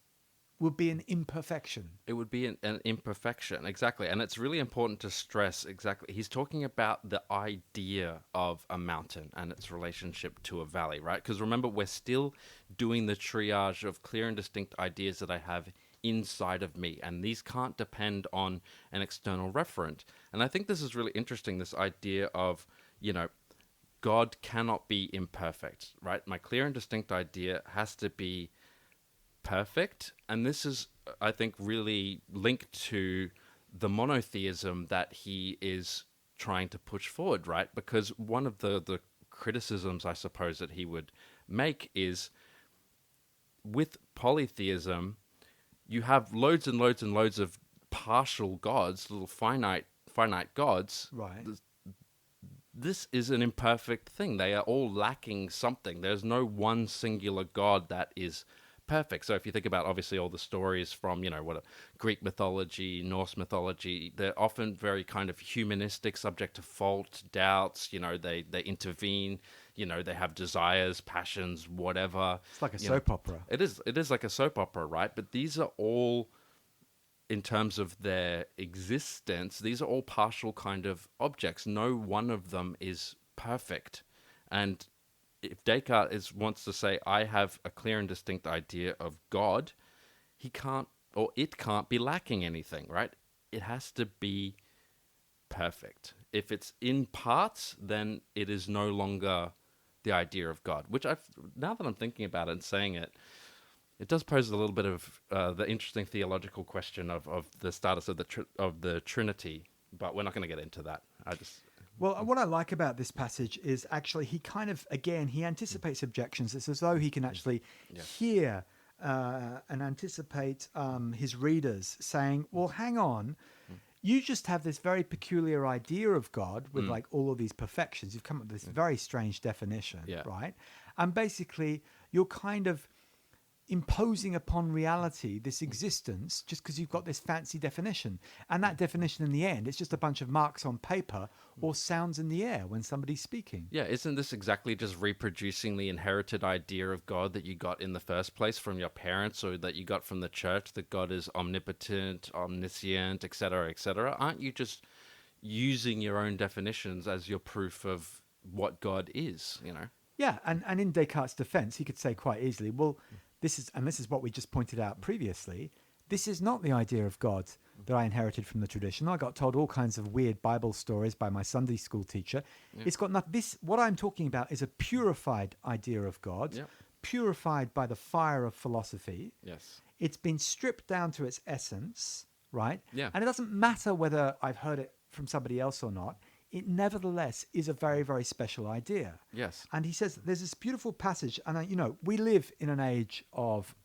would be an imperfection. It would be an imperfection, exactly. And it's really important to stress, exactly. He's talking about the idea of a mountain and its relationship to a valley, right? Because remember, we're still doing the triage of clear and distinct ideas that I have inside of me, and these can't depend on an external referent. And I think this is really interesting, this idea of, God cannot be imperfect, right? My clear and distinct idea has to be perfect. And this is, I think, really linked to the monotheism that he is trying to push forward, right? Because one of the criticisms, I suppose, that he would make is with polytheism, you have loads and loads and loads of partial gods, little finite gods. Right. This is an imperfect thing. They are all lacking something. There's no one singular god that is perfect. So if you think about, obviously, all the stories from, Greek mythology, Norse mythology, they're often very kind of humanistic, subject to fault, doubts. They intervene. They have desires, passions, whatever. It's like a soap opera. It is like a soap opera, right? But these are all, in terms of their existence, these are all partial kind of objects. No one of them is perfect. And if Descartes wants to say, I have a clear and distinct idea of God, he can't, or it can't be lacking anything, right? It has to be perfect. If it's in parts, then it is no longer the idea of God, which now that I'm thinking about it and saying it, it does pose a little bit of the interesting theological question of the status of the Trinity, but we're not going to get into that. Well, what I like about this passage is actually he kind of, again, he anticipates objections. It's as though he can actually hear and anticipate his readers saying, well, hang on, you just have this very peculiar idea of God with like all of these perfections. You've come up with this very strange definition, right? And basically, you're kind of imposing upon reality this existence just because you've got this fancy definition. And that definition in the end, it's just a bunch of marks on paper or sounds in the air when somebody's speaking. Yeah, isn't this exactly just reproducing the inherited idea of God that you got in the first place from your parents, or that you got from the church, that God is omnipotent, omniscient, etc., etc.? Aren't you just using your own definitions as your proof of what God is, Yeah, and in Descartes' defense, he could say quite easily, well, this is what we just pointed out previously. This is not the idea of God that I inherited from the tradition. I got told all kinds of weird Bible stories by my Sunday school teacher. Yeah. It's got nothing. What I'm talking about is a purified idea of God, purified by the fire of philosophy. Yes. It's been stripped down to its essence, right? Yeah. And it doesn't matter whether I've heard it from somebody else or not. It nevertheless is a very, very special idea. Yes. And he says there's this beautiful passage, and we live in an age of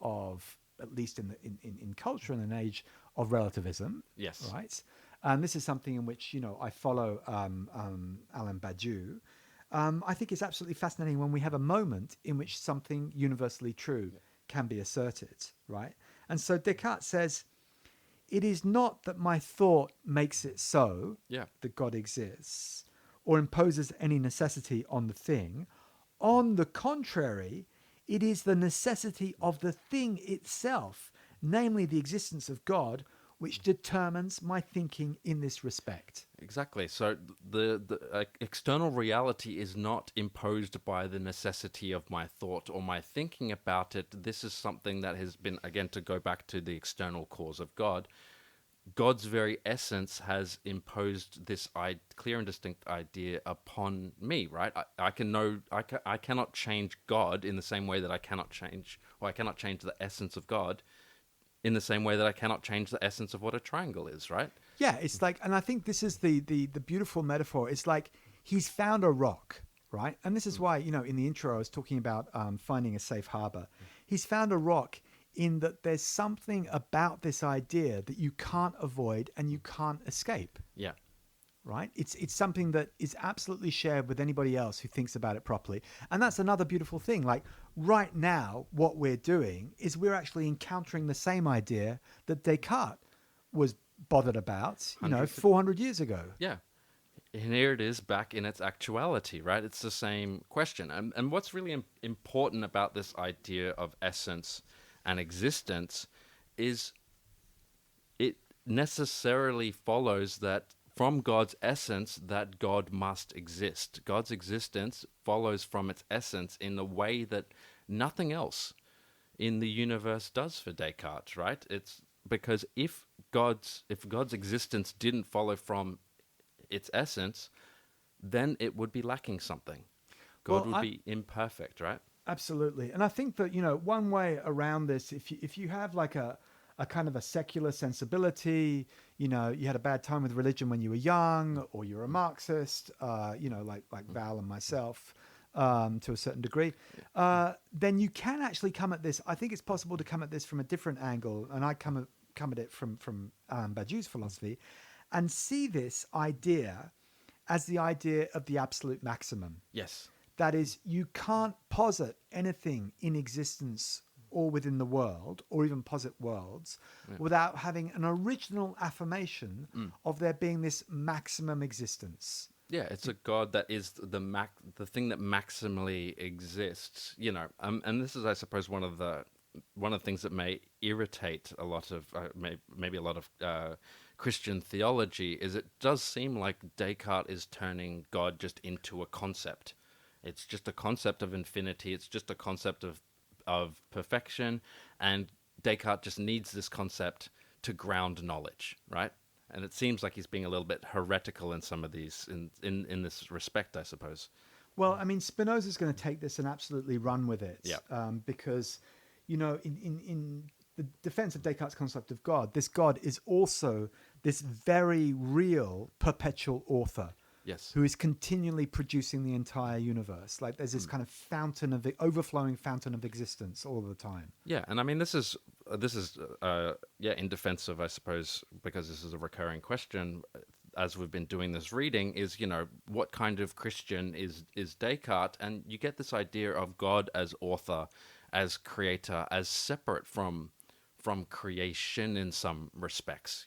at least in culture, in an age of relativism. Yes. Right. And this is something in which I follow Alain Badiou. I think it's absolutely fascinating when we have a moment in which something universally true can be asserted. Right. And so Descartes says, it is not that my thought makes it so that God exists or imposes any necessity on the thing. On the contrary, it is the necessity of the thing itself, namely the existence of God, which determines my thinking in this respect. Exactly. So the external reality is not imposed by the necessity of my thought or my thinking about it. This is something that has been, again, to go back to the external cause of God, God's very essence has imposed this clear and distinct idea upon me, right? I cannot change God in the same way that I cannot change the essence of God in the same way that I cannot change the essence of what a triangle is, right? Yeah, it's like, and I think this is the beautiful metaphor. It's like he's found a rock, right? And this is why, in the intro I was talking about finding a safe harbor. He's found a rock in that there's something about this idea that you can't avoid and you can't escape. Yeah. Right? It's something that is absolutely shared with anybody else who thinks about it properly. And that's another beautiful thing. Like right now, what we're doing is we're actually encountering the same idea that Descartes was bothered about, 400 years ago. Yeah. And here it is back in its actuality, right? It's the same question. And what's really important about this idea of essence and existence is it necessarily follows that from God's essence that God must exist. God's existence follows from its essence in a way that nothing else in the universe does for Descartes, right? It's because if God's existence didn't follow from its essence, then it would be lacking something. God Well, would be imperfect, right? absolutely. And I think that, one way around this, if you have like a kind of a secular sensibility, you had a bad time with religion when you were young, or you're a Marxist, like Val and myself, to a certain degree, then you can actually come at this. I think it's possible to come at this from a different angle. And I come at it from Badiou's philosophy, and see this idea as the idea of the absolute maximum. Yes. That is, you can't posit anything in existence or within the world, or even posit worlds, without having an original affirmation of there being this maximum existence. Yeah, it's a God that is the thing that maximally exists, and this is, I suppose, one of the things that may irritate a lot of maybe a lot of Christian theology is it does seem like Descartes is turning God just into a concept. It's just a concept of infinity. It's just a concept of perfection, and Descartes just needs this concept to ground knowledge, right? And it seems like he's being a little bit heretical in some of these, in this respect, I suppose. Well, I mean, Spinoza's going to take this and absolutely run with it, because, in the defense of Descartes' concept of God, this God is also this very real perpetual author. Yes. Who is continually producing the entire universe. Like there's this kind of overflowing fountain of existence all the time. Yeah, and I mean this is in defense of, I suppose, because this is a recurring question as we've been doing this reading, is what kind of Christian is Descartes, and you get this idea of God as author, as creator, as separate from creation in some respects.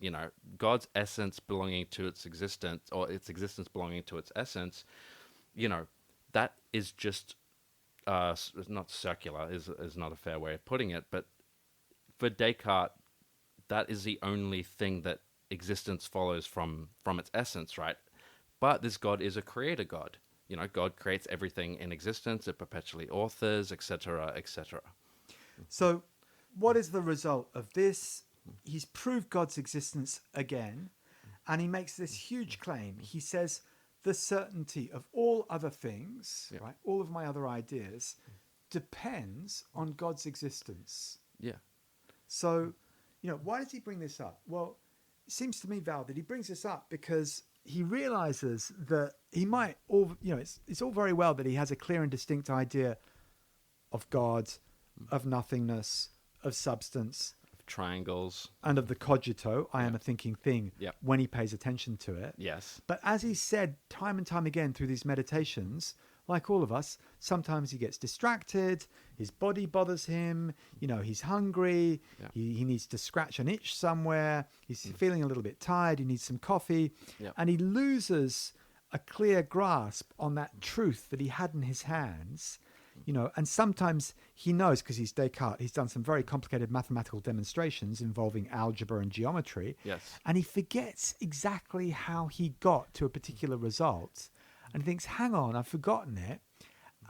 God's essence belonging to its existence, or its existence belonging to its essence, that is just not circular, is not a fair way of putting it, but for Descartes, that is the only thing that existence follows from its essence, right? But this God is a creator God. God creates everything in existence, it perpetually authors, etc., etc. So what is the result of this? He's proved God's existence again, and he makes this huge claim. He says the certainty of all other things, right, all of my other ideas, depends on God's existence. Yeah. So, why does he bring this up? Well, it seems to me, Val, that he brings this up because he realizes that he might it's all very well that he has a clear and distinct idea of God, of nothingness, of substance, Of triangles, and of the cogito, I am a thinking thing, when he pays attention to it. Yes. But as he said time and time again through these meditations, like all of us, sometimes he gets distracted, his body bothers him, he's hungry, he needs to scratch an itch somewhere, he's feeling a little bit tired, he needs some coffee, and he loses a clear grasp on that truth that he had in his hands. And sometimes he knows, because he's Descartes, he's done some very complicated mathematical demonstrations involving algebra and geometry. Yes. And he forgets exactly how he got to a particular result. And he thinks, hang on, I've forgotten it.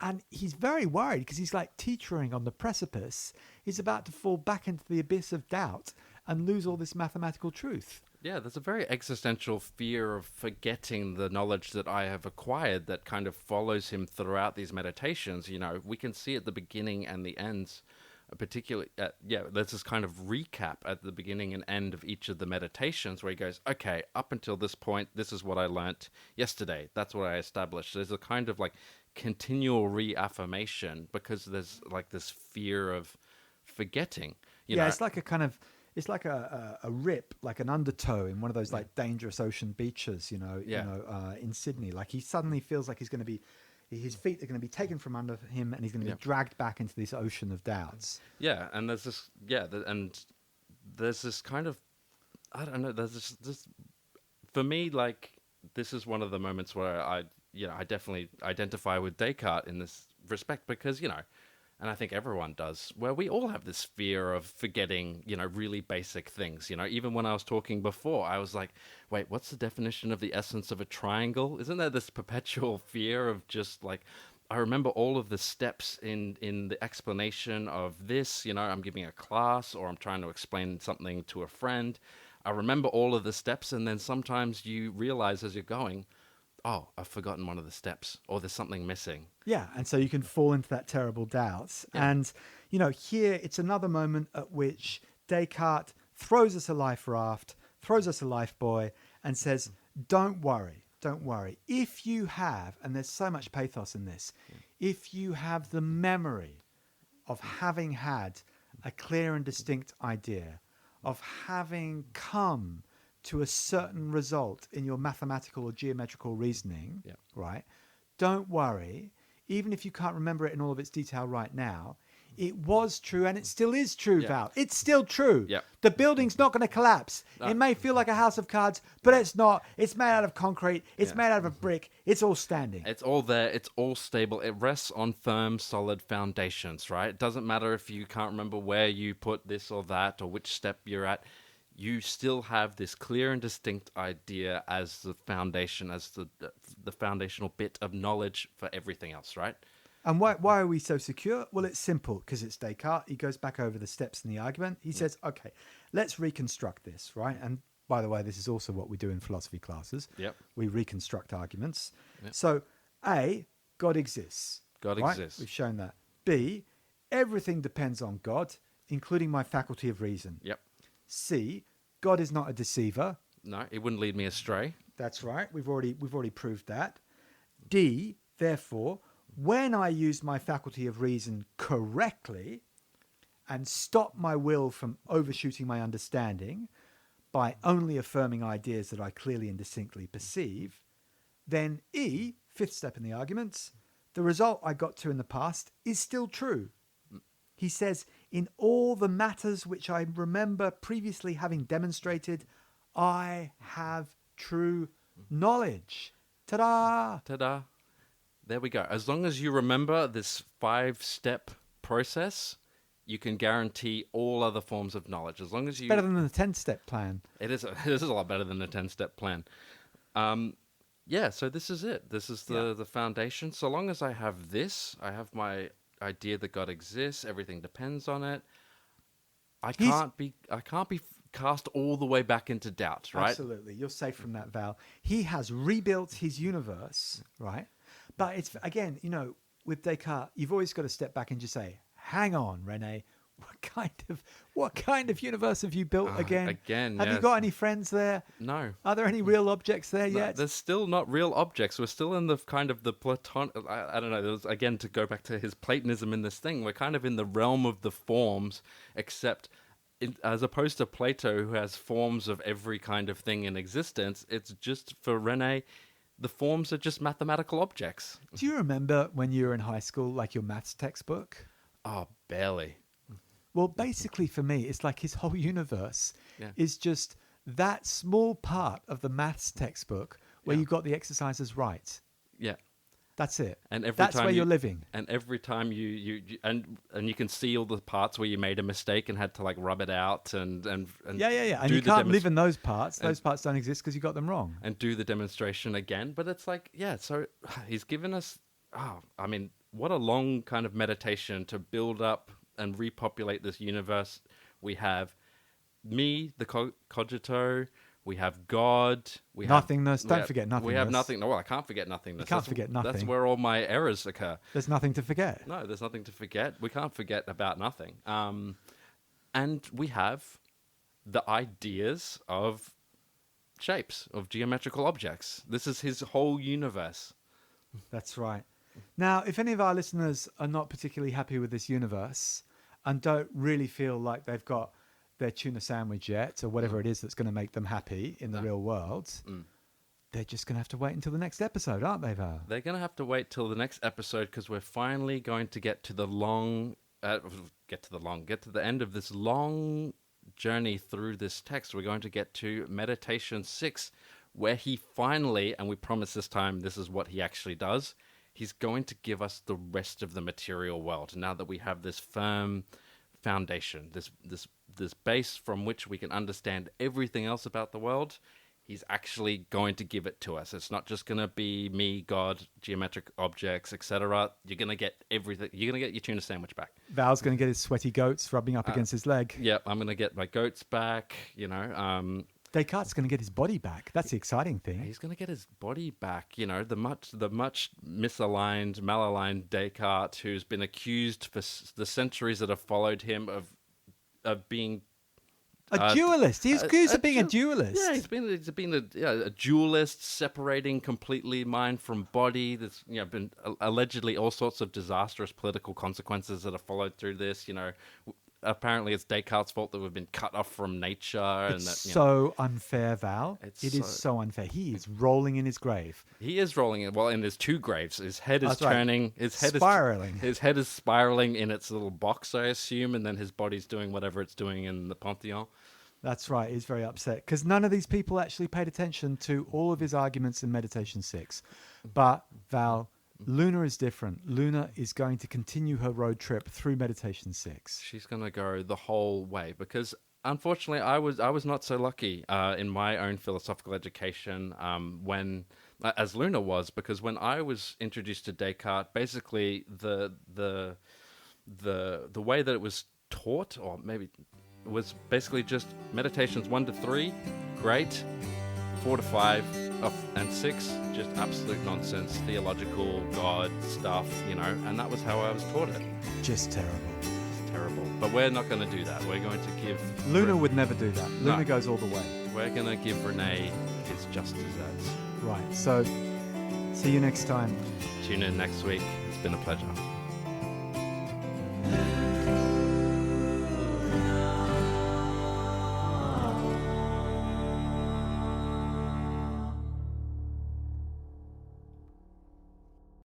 And he's very worried because he's like teetering on the precipice. He's about to fall back into the abyss of doubt and lose all this mathematical truth. Yeah, there's a very existential fear of forgetting the knowledge that I have acquired that kind of follows him throughout these meditations. We can see at the beginning and the ends, particularly, there's this kind of recap at the beginning and end of each of the meditations where he goes, okay, up until this point, this is what I learnt yesterday. That's what I established. There's a kind of like continual reaffirmation because there's like this fear of forgetting. It's like a kind of... It's like a rip, like an undertow in one of those like dangerous ocean beaches, in Sydney. Like he suddenly feels like his feet are going to be taken from under him, and he's going to be dragged back into this ocean of doubts. Yeah, and there's this kind of, I don't know. There's this for me, like this is one of the moments where I definitely identify with Descartes in this respect because and I think everyone does, where we all have this fear of forgetting, really basic things. Even when I was talking before, I was like, wait, what's the definition of the essence of a triangle? Isn't there this perpetual fear of just like I remember all of the steps in the explanation of this. You know, I'm giving a class or I'm trying to explain something to a friend. I remember all of the steps, and then sometimes you realize as you're going, oh, I've forgotten one of the steps, or there's something missing. Yeah, and so you can fall into that terrible doubt. Yeah. And, you know, here it's another moment at which Descartes throws us a life raft, throws us a life buoy, and says, don't worry, don't worry. If you have, and there's so much pathos in this, if you have the memory of having had a clear and distinct idea, of having come to a certain result in your mathematical or geometrical reasoning, Yeah. right? Don't worry. Even if you can't remember it in all of its detail right now, it was true and it still is true, Yeah. Val. It's still true. Yeah. The building's not going to collapse. No. It may feel like a house of cards, but it's not. It's made out of concrete. It's made out of a brick. It's all standing. It's all there. It's all stable. It rests on firm, solid foundations, right? It doesn't matter if you can't remember where you put this or that or which step you're at. You still have this clear and distinct idea as the foundation, as the foundational bit of knowledge for everything else, right? And why are we so secure? Well, it's simple, because it's Descartes. He goes back over the steps in the argument. He says, okay, let's reconstruct this, right? And by the way, this is also what we do in philosophy classes. Yep. We reconstruct arguments. Yep. So, A, God exists. God right? exists. We've shown that. B, everything depends on God, including my faculty of reason. Yep. C, God is not a deceiver. No, it wouldn't lead me astray. That's right. We've already proved that. D, therefore, when I use my faculty of reason correctly and stop my will from overshooting my understanding by only affirming ideas that I clearly and distinctly perceive, then E, fifth step in the arguments, the result I got to in the past is still true. He says, in all the matters which I remember previously having demonstrated, I have true knowledge. Ta-da! Ta-da. There we go. As long as you remember this 5-step process, you can guarantee all other forms of knowledge. As long as you... Better than the 10-step plan. It is a lot better than the 10-step plan. Yeah, so this is it. This is the foundation. So long as I have this, I have my idea that God exists, everything depends on it. I can't be cast all the way back into doubt, right? Absolutely. You're safe from that, Val. He has rebuilt his universe, right? But it's, again, you know, with Descartes, you've always got to step back and just say, hang on, Rene, what kind of universe have you built again? Have you got any friends there? No. Are there any real objects there No, yet? there's still not real objects. We're still in the kind of the Platon. I don't know. There's, again, to go back to his Platonism in this thing, we're kind of in the realm of the forms, except as opposed to Plato, who has forms of every kind of thing in existence. It's just for Rene, the forms are just mathematical objects. Do you remember when you were in high school, like your maths textbook? Oh, barely. Well, basically for me, it's like his whole universe Yeah. is just that small part of the maths textbook where Yeah. you got the exercises right. Yeah. That's it. And every That's time where you're living. And every time you you can see all the parts where you made a mistake and had to like rub it out and Yeah. And do you the can't live in those parts. and- Those parts don't exist because you got them wrong. and do the demonstration again. But it's like, yeah, so he's given us, I mean, what a long kind of meditation to build up and repopulate this universe. We have me, the cogito, we have God, Nothingness. Don't forget We have nothingness. nothing. No, well, I can't forget nothingness. You can't forget That's nothing. where all my errors occur. There's nothing to forget. No, there's nothing to forget. We can't forget about nothing. And we have the ideas of shapes, of geometrical objects. This is his whole universe. That's right. Now, if any of our listeners are not particularly happy with this universe and don't really feel like they've got their tuna sandwich yet or whatever it is that's going to make them happy in the real world, they're just going to have to wait until the next episode, aren't they, Val? They're going to have to wait till the next episode because we're finally going to get to the end of this long journey through this text. We're going to get to Meditation 6, where he finally, and we promise this time this is what he actually does, he's going to give us the rest of the material world. Now that we have this firm foundation, this base from which we can understand everything else about the world, He's actually going to give it to us. It's not just going to be me, God, geometric objects, etc. You're going to get everything. You're going to get your tuna sandwich back. Val's going to get his sweaty goats rubbing up against his leg. Yeah, I'm going to get my goats back, you know. Descartes' going to get his body back. That's the exciting thing. He's going to get his body back, you know, the much misaligned, malaligned Descartes, who's been accused for the centuries that have followed him of being A duelist. He's accused of being a duelist. Yeah, he's been a duelist, separating completely mind from body. There's been allegedly all sorts of disastrous political consequences that have followed through this. You know, apparently it's Descartes' fault that we've been cut off from nature. It's so unfair, Val. It is so unfair. He is rolling in his grave. He is rolling in. Well, and there's two graves. His head is turning. Right. His head spiraling. His head is spiraling in its little box, I assume, and then his body's doing whatever it's doing in the Pantheon. That's right. He's very upset because none of these people actually paid attention to all of his arguments in Meditation 6. But Val, Luna is different. Luna is going to continue her road trip through Meditation 6. She's going to go the whole way because, unfortunately, I was not so lucky in my own philosophical education as Luna was, because when I was introduced to Descartes, basically the way that it was taught, or maybe was basically just meditations 1 to 3, great, 4 to 5, and 6, just absolute nonsense, theological God stuff, and that was how I was taught it. Just terrible. Terrible. But we're not going to do that. We're going to give... Luna would never do that. Luna goes all the way. We're going to give Renee his just desserts. Right. So, see you next time. Tune in next week. It's been a pleasure.